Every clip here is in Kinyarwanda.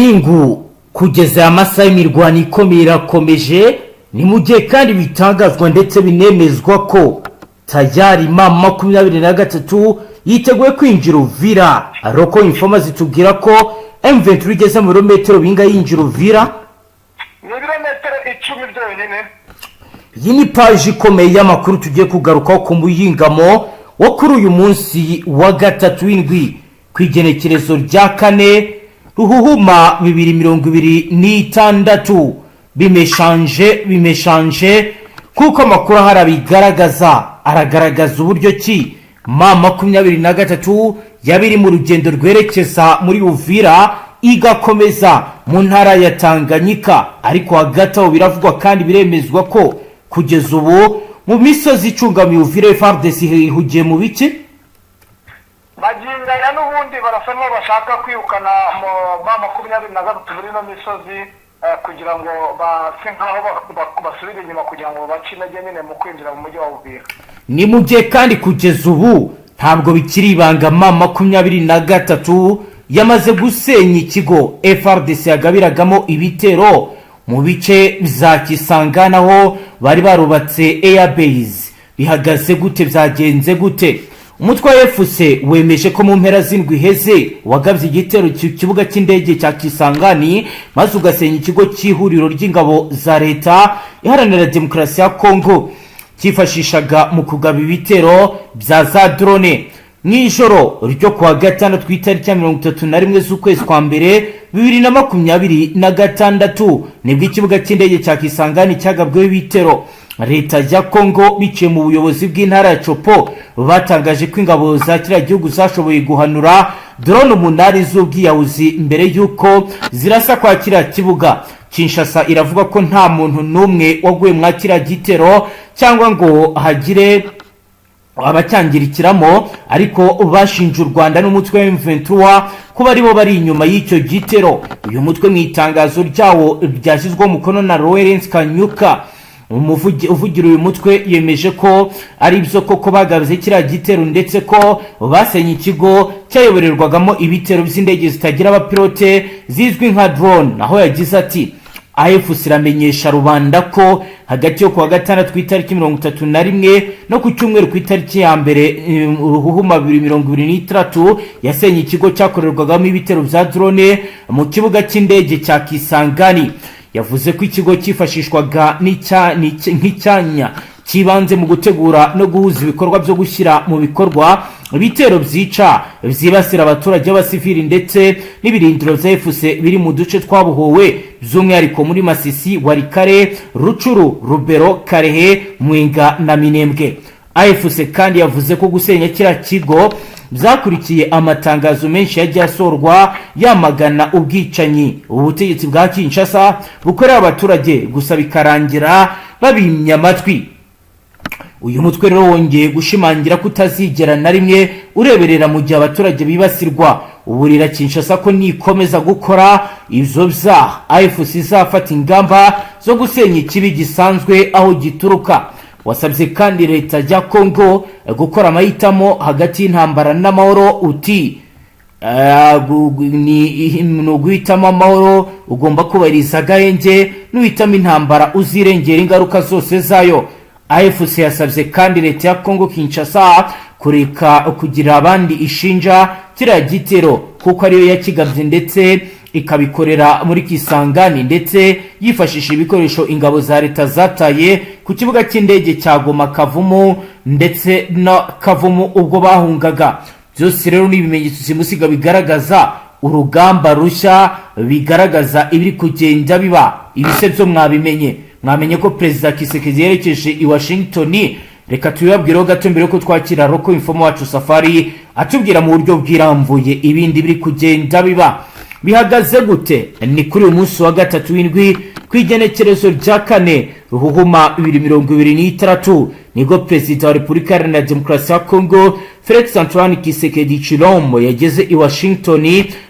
iningu kugeza amasaha y'imirwano ikomeye irakomeje ni mu gihe kandi bitangazwa ndetse binemezwa ko tayari mama 23 yiteguye kwinjira Uvira. Aroko informa zitubwira ko M23 igeze mu birometero binga yinjira Uvira, ni birometero 10 byonyine. Iyi ni page ikomeye y'amakuru tugiye kugarukaho ku muyingamo wo kuri uyu munsi wa gatatu w'indwi kwigenekerezo rya kane ruhuhuma 2026 bimeshanje kuko amakuru aragaragaza uburyo ki mama 23 yabiri mu rugendo rwerekeza muri Uvira igakomeza mu ntara ya Tanganyika, ariko hagati aho biravugwa kandi biremezwa ko kugeza ubu mu misozi icungamiye Uvira Fardc ihugiye mu biki bagingana n'ubundi barasa bashaka kwirukana mama 23 muri no misozi kugira ngo base nkaho basubire inyuma kugira ngo bace intege nyine mu kwinjira mu mujyi wa Uvira. Ni mu gihe kandi kugeza ubu ntabwo bikiri ibanga mama 23 yamaze gusenya ikigo Fardc yagabiragamo ibitero mu bice za Kisanganaho bari barubatse airbase. Bihagaze gute, byagenze gute? Umutwe wa FC wemeje ko mu mpera z'indwi heze wagabye igitero kibuga cy'indege cya Kisangani maze ugasenya ikigo cy'ihuriro ry'ingabo za leta iharanira demokarasi ya Kongo cyifashishaga mu kugaba ibitero bya za drone. Mw'ijoro ryo kwa gatandatu tw'itariki ya 31 z'ukwezi kwa mbere 2026 nibwo ikibuga cy'indege cya Kisangani cyagabweho ibitero. Leta ya Kongo biciye mu buyobozi bw'intara ya Chopo batangaje ko ingabo za kiriya gihugu zashoboye guhanura drone 8 z'ubwiyahuzi mbere yuko zirasa kwa kiriya kibuga. Kinshasa iravuga ko nta muntu n'umwe waguye mwa kiriya gitero cyangwa ngo hagire abacyangirikiramo, ariko bashinja u Rwanda n'umutwe wa M23 kuba aribo bari inyuma y'icyo gitero. Uyu mutwe mu itangazo ryawo ryashyizweho umukono na Lawrence Kanyuka, uvugira uyu mutwe yemeje ko ari byo koko bagabye kiriya gitero ndetse ko basenye ikigo cyayoborerwagamo ibitero by'indege zitagira abapilote zizwi nka drone. Aho yagize ati AFC iramenyesha rubanda ko hagati yo kuwa gatandatu kw'itariki 31 no ku cyumweru kw'itariki ya mbere ruhuhuma 2023 yasenye ikigo cyakorerwagamo ibitero bya drone mu kibuga cy'indege cya Kisangani. Yavuze ko ikigo cyifashishwaga nk'icyanya kibanze mu gutegura no guhuza ibikorwa byo gushyira mu bikorwa ibitero byica byibasira abaturage b'abasivili ndetse n'ibirindiro za AFC biri mu duce twabuhowe by'umwihariko muri Masisi, Warikare, Rucuru, Rubero, Karehe, Mwenga na Minembwe. AFC kandi yavuze ko gusenya kiriya kigo byakurikiye amatangazo menshi yagiye asorwa yamagana ubwicanyi ubutegetsi bwa Kinshasa bukorera abaturage gusa bikarangira babimya amatwi. Uyu mutwe rero wongeye gushimangira kutazigera na rimwe ureberera mu gihe abaturage bibasirwa. Uburira Kinshasa ko nikomeza gukora ivyo byaha AFC izafata ingamba zo gusenya ikibi gisanzwe aho gituruka. Wasabye kandi leta ya Kongo gukora amahitamo hagati y'intambara n'amahoro. Uti ni uguhitamo amahoro ugomba kubahiriza agahenge, n'uhitamo intambara uzirengera ingaruka zose zayo. AFC yasabye kandi leta ya Kongo Kinshasa kureka kugira abandi ishinja kiriya gitero kuko ariyo yakigabye ndetse ikabikorera muri Kisangani ndetse yifashisha ibikoresho ingabo za leta zataye ku kibuga cy'indege cya Goma Kavumu ndetse na Kavumu ubwo bahungaga. Byose rero n'ibimenyetso simusiga bigaragaza urugamba rushya, bigaragaza ibiri kugenda biba. Ibise byo mwamenye ko Perezida Kisekedi yerekeje i Washington. Reka tuyabwireho gato mbere ko twakira roko informa wacu Safari atubwira mu buryo bwirambuye ibindi biri kugenda biba. Bihagaze gute? Ni kuri uyu munsi wa gatatu w'indwi kwigenekerezo rya kane ruhuhuma 2023 nibwo Perezida wa Repubulika Iharanira Demokarasi ya Kongo Felix Antoine Kisekedi Chilombo yageze i Washington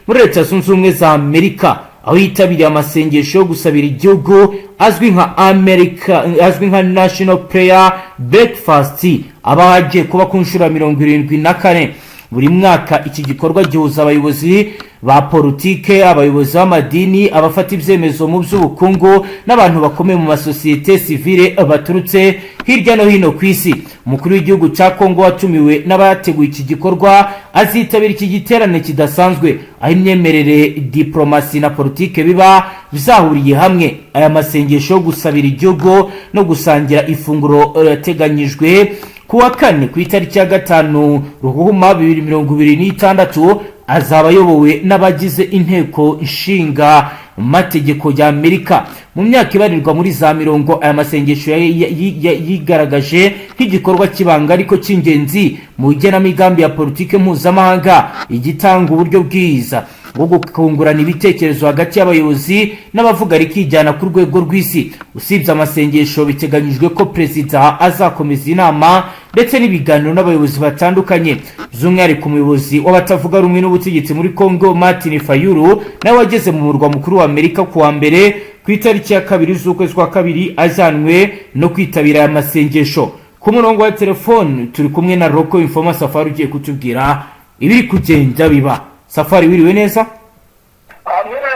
muri Leta Zunze Ubumwe za Amerika, aho yitabiriye amasengesho yo gusabira igihugu azwi nka National Prayer Breakfast abagiye kuba ku nshuro 74. Buri mwaka iki gikorwa gihuza abayobozi ba politike, abayobozi b'amadini, abafata ibyemezo mu by'ubukungu n'abantu bakomeye mu masosiyete sivile baturutse hirya no hino ku isi. Umukuru w'igihugu cya Kongo watumiwe n'abateguye iki gikorwa azitabira iki giterane kidasanzwe, aho imyemerere, diplomasi na politike biba bizahuriye hamwe. Aya masengesho yo gusabira igihugu no gusangira ifunguro yateganyijwe kuwa kane ku itariki ya 5 Ruhuma 2026 azaba ayobowe n'abagize inteko nshinga mategeko ya Amerika. Mu myaka ibarirwa muri za mirongo, aya masengesho yigaragaje nk'igikorwa kibanga ariko cy'ingenzi mu igenamigambi ya politike mpuzamahanga, igitanga uburyo bwiza bwo gukungurana ibitekerezo hagati y'abayobozi n'abavuga rikijyana ku rwego rw'isi. Usibye amasengesho, biteganyijwe ko perezida azakomeza inama ndetse n'ibiganiro n'abayobozi batandukanye, by'umwihariko umuyobozi w'abatavuga rumwe n'ubutegetsi muri Kongo Martin Fayulu nawe wageze mu murwa mukuru wa Amerika kuwa mbere ku itariki ya 2 z'ukwezi kwa kabiri ajyanwe no kwitabira aya masengesho. Ku murongo wa telefone turi kumwe na Roko Informa Safari ugiye kutubwira ibiri kugenda biba. Safari, wiriwe neza?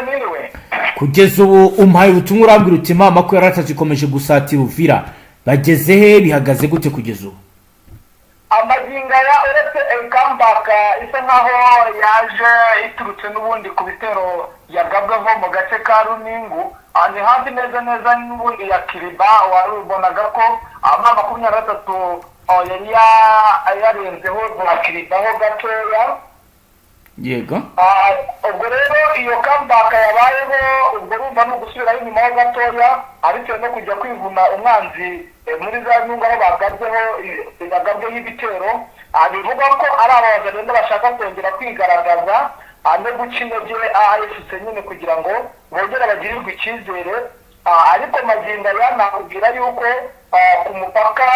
Mwiriwe. Kugeza ubu umpaye ubutumwa urambwira uti mama ko yaratazikomeje gusatira Uvira, bageze he, bihagaze gute kugeza ubu? Amaginga ya uretse ikambaka isa nkaho yaje iturutse n'ubundi ku bitero yagabweho mu gace ka Runingu, ni hafi neza n'ubundi ya Kiriba. Warubonaga ko ama 23 yari yarenzeho za Kiribaho gatoya. Yego. Ubwo rero iyo kambaka yabayeho, ubwo rumva no gusubiraho inyuma ho gatoya, ariko no kujya kwivuna umwanzi muri za nyungu aho bagabweho ibitero. Bivuga ko ari abazarenda bashaka kongera kwigaragaza no guca intege AFC nyine kugira ngo bongere bagirirwe icyizere. Ariko magingo ya nakubwira yuko ku mupaka,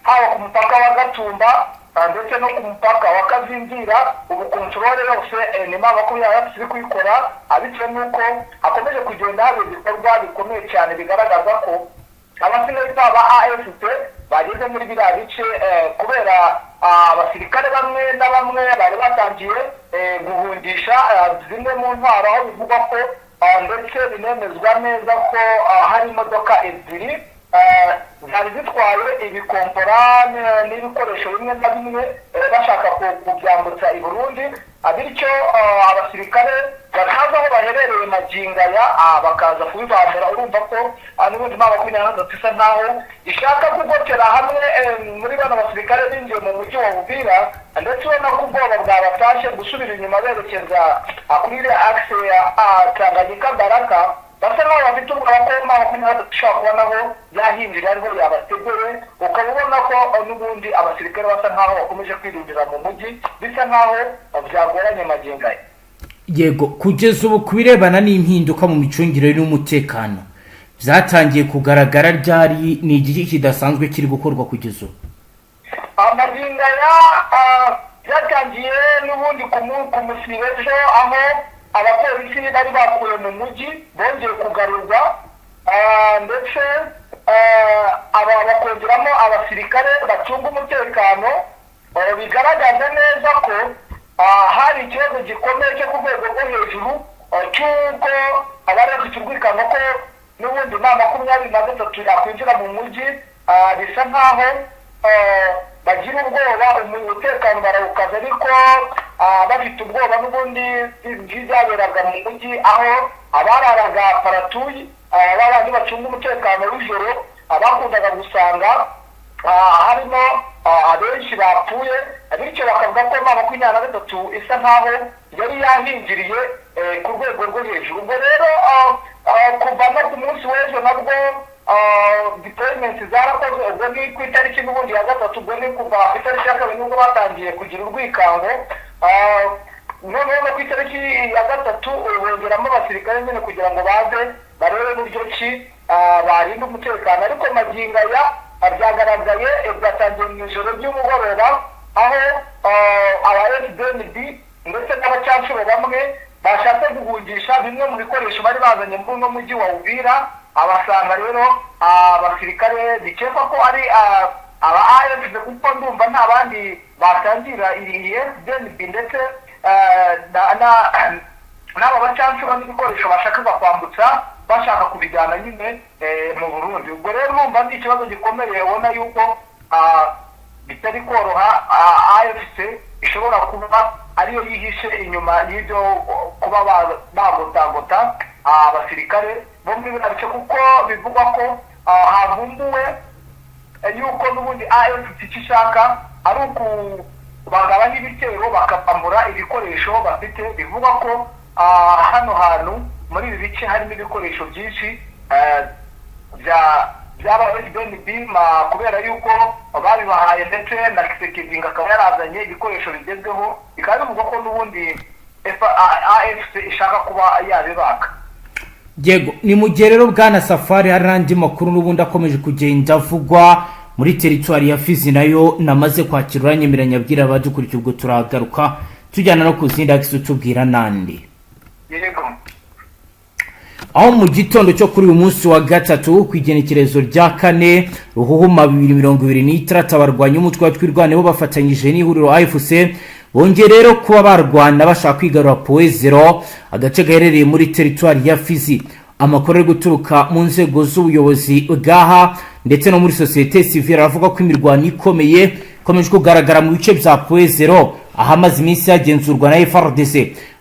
haba ku mupaka wa Gatumba ndetse no ku mupaka wa Kazingira, ubu kontrole yose ni mama ko yari kuyikora, abitse nuko akomeje kugenda habe ibikorwa bikomeye cyane bigaragaza ko abasinzi ba AFC bageze muri biriya bice, kubera abasirikare bamwe na bamwe bari batangiye guhundisha zimwe mu ntwaro, aho bivuga ko ndetse binemezwa neza ko hari imodoka ebyiri zari zitwaye ibikompora n'ibikoresho bimwe na bimwe bashaka kubyambutsa i Burundi. Bityo abasirikare bakaza aho baherereye maginga ya bakaza kubibambura. Urumva ko n'ubundi mama 23 isa nkaho ishaka kugotera hamwe muri bano basirikare binjiye mu mujyi wa Uvira, ndetse ubona ko ubwoba bwabatashe gusubira inyuma berekeza kuri ile axe ya Tanganyika Baraka. Basa naho bafite ubwoba ko mama 23 ishaka kubonaho yahinjira ariho yabategere. Ukaba ubona ko n'ubundi abasirikare basa nkaho bakomeje kwirindira mu mujyi, bisa nkaho byagoranye maginga. Yego, kugeza ubu kubirebana n'impinduka mu micungire n'umutekano byatangiye kugaragara ryari, ni igiki kidasanzwe kiri gukorwa kugeza ubu? Amaginga ya byatangiye n'ubundi ku musibejo, aho abapolisi bari bakuye mu mujyi bongeye kugarurwa, ndetse bakongeramo abasirikare bacunga umutekano. Bigaragaza neza ko hari ikibazo gikomeye cyo ku rwego rwo hejuru cy'uko abari bafite urwikano ko n'ubundi mama 23 yakwinjira mu mujyi. Bisa nkaho bagira ubwoba, umutekano barawukaza, ariko bafite ubwoba n'ubundi byaberaga mu mujyi, aho abararaga paratuyi babandi bacunga umutekano w'ijoro bakundaga gusanga harimo abenshi bapfuye. Bityo bakavuga ko mama 23 isa nkaho yari yahinjiriye ku rwego rwo hejuru. Ubwo rero kuva no ku munsi w'ejo nabwo deployment zarakozwe, ubwo ni ku itariki n'ubundi ya 3, ubwo ni kuva ku itariki ya 2 nubwo batangiye kugira urwikango. Noneho ku itariki ya 3 bongeramo abasirikare nyine kugira ngo baze barebe n'uburyo ki barinda umutekano. Ariko maginga ya byagaragaye byatangiye mu ijoro ry'umugoroba, aho aba FDNB ndetse n'abacancuro bamwe bashatse guhungisha bimwe mu bikoresho bari bazanye muri uno mujyi wa Uvira. Abasanga rero abasirikare bikekwa ko ari aba AFC, kuko ndumva nta bandi batangira iri FDNB ndetse n'aba bacancura n'ibikoresho bashakaga kwambutsa bashaka kubijyana nyine mu Burundi. Ubwo rero urumva ni ikibazo gikomeye, ubona yuko bitari koroha. AFC ishobora kuba ariyo yihishe inyuma y'ibyo kuba bagotagota abasirikare bo muri bino bice, kuko bivugwa ko havumbuwe yuko n'ubundi AFC icyo ishaka ari ukubagaba n'ibitero bakapambura ibikoresho bafite. Bivugwa ko hano hantu muri ibi bice harimo ibikoresho byinshi byaba FDNB kubera yuko babibahaye, ndetse na Kisekezinga akaba yarazanye ibikoresho bigezweho. Bikaba bivugwa ko n'ubundi AFC ishaka kuba yabibaka. Yego, ni mu gihe rero bwana Safari hari n'andi makuru n'ubundi akomeje kugenda avugwa muri teritwari ya Fizi, nayo namaze kwakira uranyemeranya abwira abadukurikiye. Ubwo turagaruka tujyana no kuzindi akisi tubwira nandi. Yego, aho mu gitondo cyo kuri uyu munsi wa gatatu ku igenekerezo rya 4 Ruhuhuma 2026 abarwanya umutwe watwirwane bo bafatanyije n'ihuriro AFC bongeye rero kuba barwana bashaka kwigarura Poezero, agace gaherereye muri teritwari ya Fizi. Amakuru ari guturuka mu nzego z'ubuyobozi bwaha ndetse no muri societe civile aravuga ko imirwano ikomeye komeje kugaragara mu bice bya Poezero ahamaze iminsi yagenzurwa na Fardc.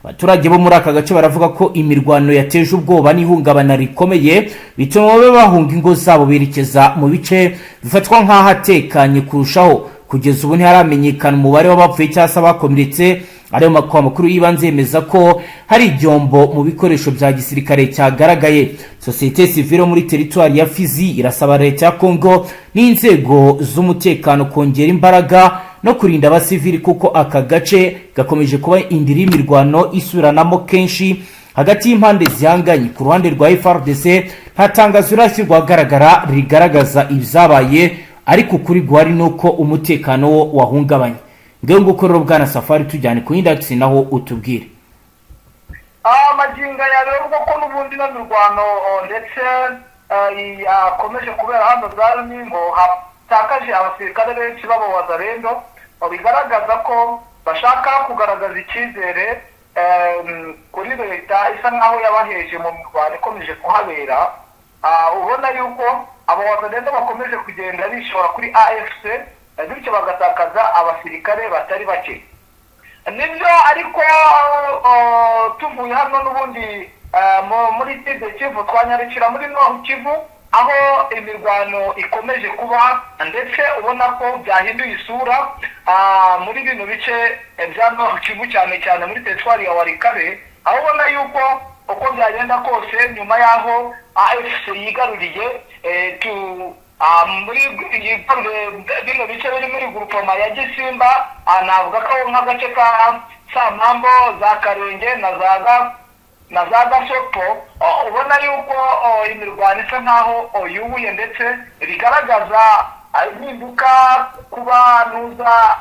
Abaturage bo muri aka gace baravuga ko imirwano yateje ubwoba n'ihungabana rikomeye bituma bahunga ingo zabo berekeza mu bice bifatwa nk'ahatekanye kurushaho. Kugeza ubu ntiharamenyekana umubare w'abapfuye cyangwa abakomeretse. Ariyo makuru y'ibanze yemeza ko hari ibyombo mu bikoresho bya gisirikare cyagaragaye. Societe civile muri teritwari ya Fizi irasaba leta ya Kongo n'inzego z'umutekano kongera imbaraga no kurinda abasivili, kuko aka gace gakomeje kuba indiri imirwano isubiranamo kenshi hagati y'impande zihanganye. Ku ruhande rwa Fardc nta tangazo rirashyirwa ahagaragara rigaragaza ibyabaye, ariko kuri guhari nuko umutekano wo wahungabanye. Ngewe nguko rero bwana Safari tujyane ku index naho utubwire. Maginga ya rero ko n'ubundi n'mirwano ndetse yakomeje kubera hano za Ningo hatakaje abasirikare benshi b'abawazarendo, bigaragaza ko bashaka kugaragaza icyizere kuri leta isa nkaho yabaheje mu mirwano ikomeje kuhabera. Ubona yuko abawazarendo bakomeje kugenda bishora kuri AFC, bityo bagatakaza abasirikare batari bake. Nibyo, ariko tuvuye hano n'ubundi muri Kivu twanyarukira muri Kivu aho imirwano ikomeje kuba, ndetse ubona ko byahinduye isura muri bino bice bya Kivu, cyane cyane muri teritwari ya Warikare, aho ubona yuko uko byagenda kose nyuma y'aho AFC yigaruriye muri bino bice biri muri grupoma ya Gisimba, navuga ko nk'agace ka Samambo, za Karenge na za Gasopo, ubona yuko imirwano isa nkaho yubuye, ndetse bigaragaza impinduka kuba nuza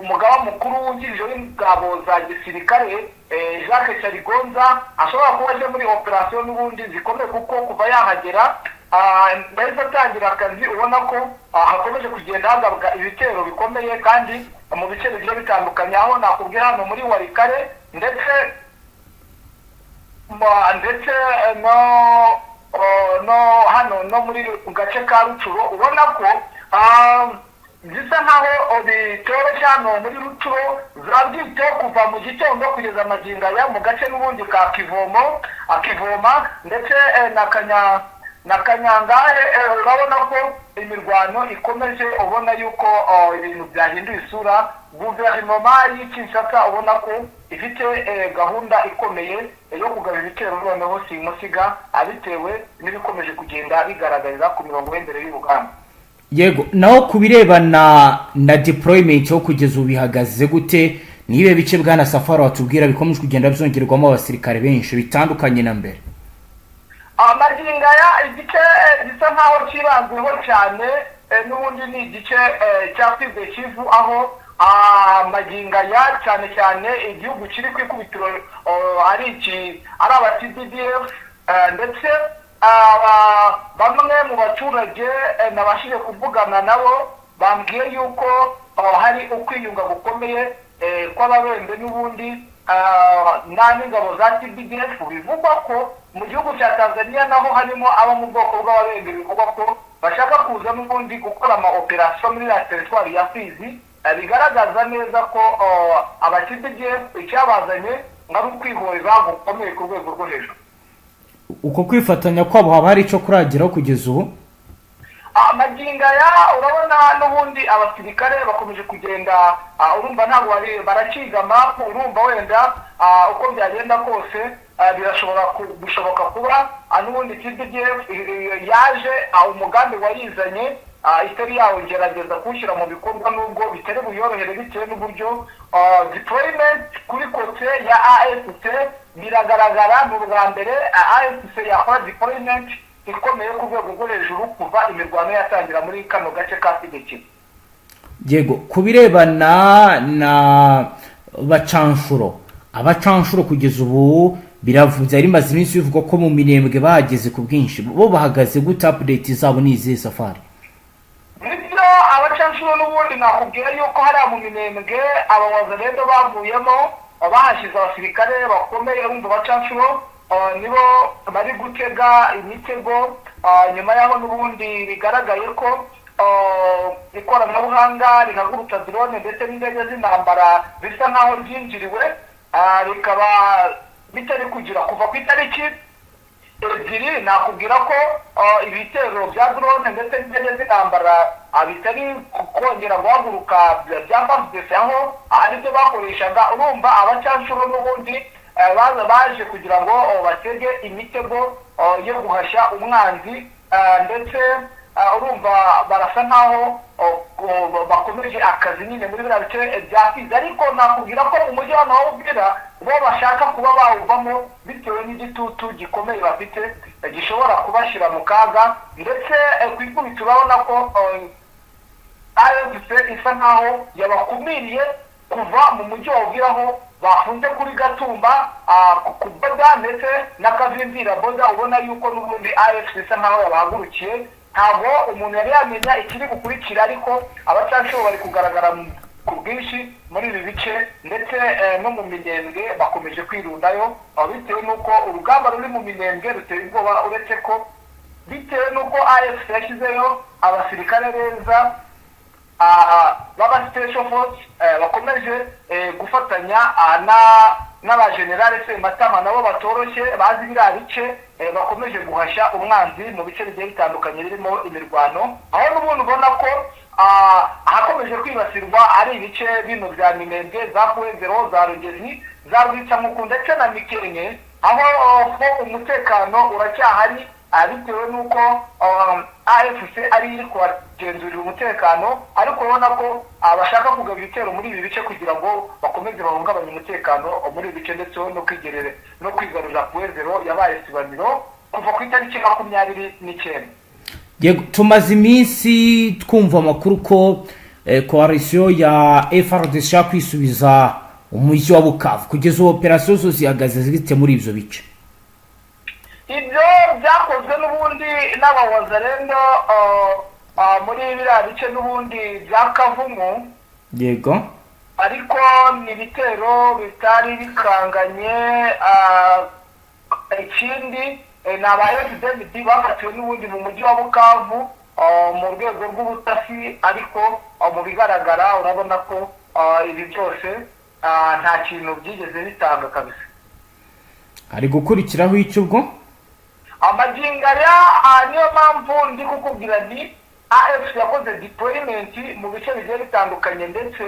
umugaba mukuru wungirije w'ingabo za gisirikare Jacques Charigonza ashobora kuba aje muri operasiyo n'ubundi zikomeye, kuko kuva yahagera mbese atangira akazi ubona ko hakomeje kugenda hagabwa ibitero bikomeye kandi mu bice bigiye bitandukanye, aho nakubwira hano muri Warikare ndetse no hano no muri gace ka Rucuro, ubona ko bisa nkaho bitoroshye hano muri Rucuro zabyite kuva mu gitondo kugeza amaginga ya mu gace n'ubundi ka Kivoma ndetse na Kanyangahe. Urabona ko imirwano ikomeje, ubona yuko ibintu byahinduye isura. Guverinoma y'Kinshasa ubona ko ifite gahunda ikomeye yo kugaba ibitero noneho simusiga, abitewe n'ibikomeje kugenda bigaragarira ku mirongo y'imbere y'urugamba. Yego, naho kubirebana na deployment yo kugeza ubihagaze gute? Nibe bice bwana Safari watubwira bikomeje kugenda byongerwamo abasirikare benshi bitandukanye na mbere. Amaginga ya igice gisa nkaho kibanzweho cyane n'ubundi ni igice cya Kivu, aho amaginga ya cyane igihugu kiri kwikubitiro ari aba-TDF, ndetse bamwe mu baturage nabashije kuvugana nabo bambwiye yuko hari ukwiyunga gukomeye kw'ababembe n'ubundi n'ingabo za TBDF bivugwa ko mu gihugu cya Tanzania naho harimo abo mu bwoko bw'ababembe bivugwa ko bashaka kuza n'ubundi gukora ama operation muri la territoire ya Fizi bigaragaza neza ko aba TBDF icyabazanye ngari kwihorera gukomeye ku rwego rwo hejuru. Uko kwifatanya kwabo haba hari icyo kuragiraho kugeza ubu? Maginga ya urabona n'ubundi abasirikare bakomeje kugenda urumva ntabwo barakigama urumva wenda uko byagenda kose bishoboka kuba n'ubundi TBDF yaje umugambi wayizanye itari yawo gerageza kushyira mu bikorwa nubwo bitari buyorohere bitewe n'uburyo deployment kuri kote ya AFC biragaragara mu bwa mbere AFC yakora deployment ikomeye ku rwego rwo hejuru kuva imirwano yatangira muri kano gace ka Fardc. Yego, kubirebana na abacanshuro kugeza ubu biravuze ari maze iminsi bivuga ko mu minembwe bahageze ku bwinshi, bo bahagaze gute? Update zabo ni izihe safari? Nibyo abacanshuro n'ubundi nakubwira yuko hari mu minembwe abawaza rero bavuyemo bahashize abasirikare bakomeye bumva abacanshuro nibo bari gutega imitego nyuma yaho n'ubundi bigaragaye ko ikoranabuhanga rihagurutsa drone ndetse n'indege z'intambara bisa nkaho ryinjiriwe rikaba bitari kugira kuva ku itariki ebyiri. Nakubwira ko ibitero bya drone ndetse n'indege z'intambara bitari kongera guhaguruka bya Fardc aho aribyo bakoreshaga. Urumva abacanshuro n'ubundi baje kugira ngo batege imitego yo guhashya umwanzi ndetse urumva barasa nkaho bakomeje akazi nyine muri biriya bice bya Fizi, ariko nakubwira ko umujyi wa Uvira bo bashaka kuba bawuvamo bitewe n'igitutu gikomeye bafite gishobora kubashyira mu kaga, ndetse ku ikubitiro urabona ko AFC isa nkaho yabakumiriye kuva mu mujyi wa Uvira aho bafunze kuri Gatumba ku boda ndetse n'akavimvira boda. Ubona yuko n'ubundi AFC isa nkaho yabahagurukiye, ntabwo umuntu yari yamenya ikiri gukurikira, ariko abacanshuro bari kugaragara ku bwinshi muri ibi bice ndetse no mu minembwe bakomeje kwirundayo bitewe n'uko urugamba ruri mu minembwe ruteye ubwoba, uretse ko bitewe n'uko AFC yashyizeyo abasirikare beza baba special force bakomeje gufatanya n'abagenerale Sematama nabo batoroshye bazi biriya bice bakomeje guhashya umwanzi mu bice bigiye bitandukanye birimo imirwano, aho n'ubundi ubona ko ahakomeje kwibasirwa ari ibice bino bya Minembwe, za Kugera, za Rugezi, za Gicamunsi ndetse na Mikenke, aho umutekano uracyahari bitewe n'uko AFC ari iri kubagenzurira umutekano, ariko ubona ko bashaka kugaba ibitero muri ibi bice kugira ngo bakomeze bahungabanye umutekano muri ibi bice ndetse no kwigarurira Kugera yabaye sibaniro kuva ku itariki 29. Yego, tumaze iminsi twumva amakuru ko coalition ya Fardc ishaka kwisubiza umujyi wa Bukavu. Kugeza operation zose zihagaze zite muri ibyo bice? Ibyo byakozwe n'ubundi n'abawazarendo muri biriya bice n'ubundi bya Kavumu. Yego, ariko ni ibitero bitari bikanganye. Ikindi ni abayobozi bafatiwe n'ubundi mu mujyi wa Bukavu mu rwego rw'ubutasi, ariko mu bigaragara urabona ko ibi byose nta kintu byigeze bitanga kabisa. Ari gukurikiraho icyo ubwo amaginga niyo mpamvu ndi kukubwira ni AFC yakoze deployment mu bice bigiye bitandukanye ndetse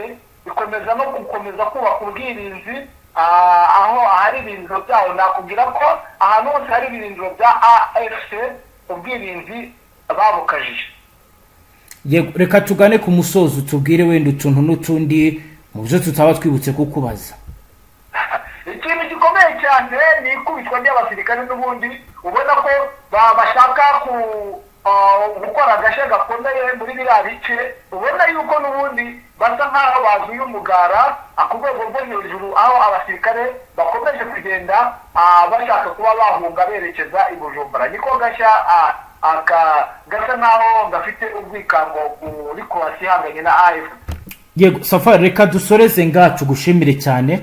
bikomeza no gukomeza kubaka ubwirinzi aho hari ibirindiro byayo. Nakubwira ko ahantu hose hari ibirindiro bya AFC ubwirinzi babukajije. Yego, reka tugane ku musozo tubwire wenda utuntu n'utundi mu byo tutaba twibutse kukubaza. Ikintu gikomeye cyane ni ikubitwa ry'abasirikare n'ubundi ubona ko bashaka gukora agashe gakomeye muri biriya bice. Ubona yuko n'ubundi basa nkaho bazuye umugara ku rwego rwo hejuru, aho abasirikare bakomeje kugenda bashaka kuba bahunga berekeza i Bujumbura. Niko gashya gasa nkaho gafite ubwikango kuri koasi ihanganye na AFC. yego Safari reka dusoreze ngacu gushimire cyane.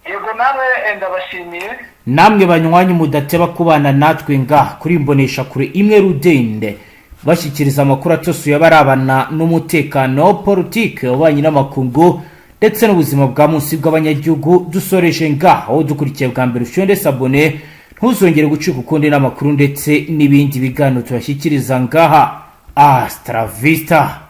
Yego nawe ndabashimiye. Namwe banywanyi mudateba kubana natwe kuri imbonesha kure imwe rudende bashyikiriza amakuru atosuye abarabana n'umutekano, politike, ububanyi n'amakungu ndetse n'ubuzima bwa munsi bw'abanyagihugu. Dusoreje aho dukurikiye bwa mbere ushonde sabone ntuzongere gucika ukundi n'amakuru ndetse n'ibindi biganiro tubashyikiriza Astra Vista.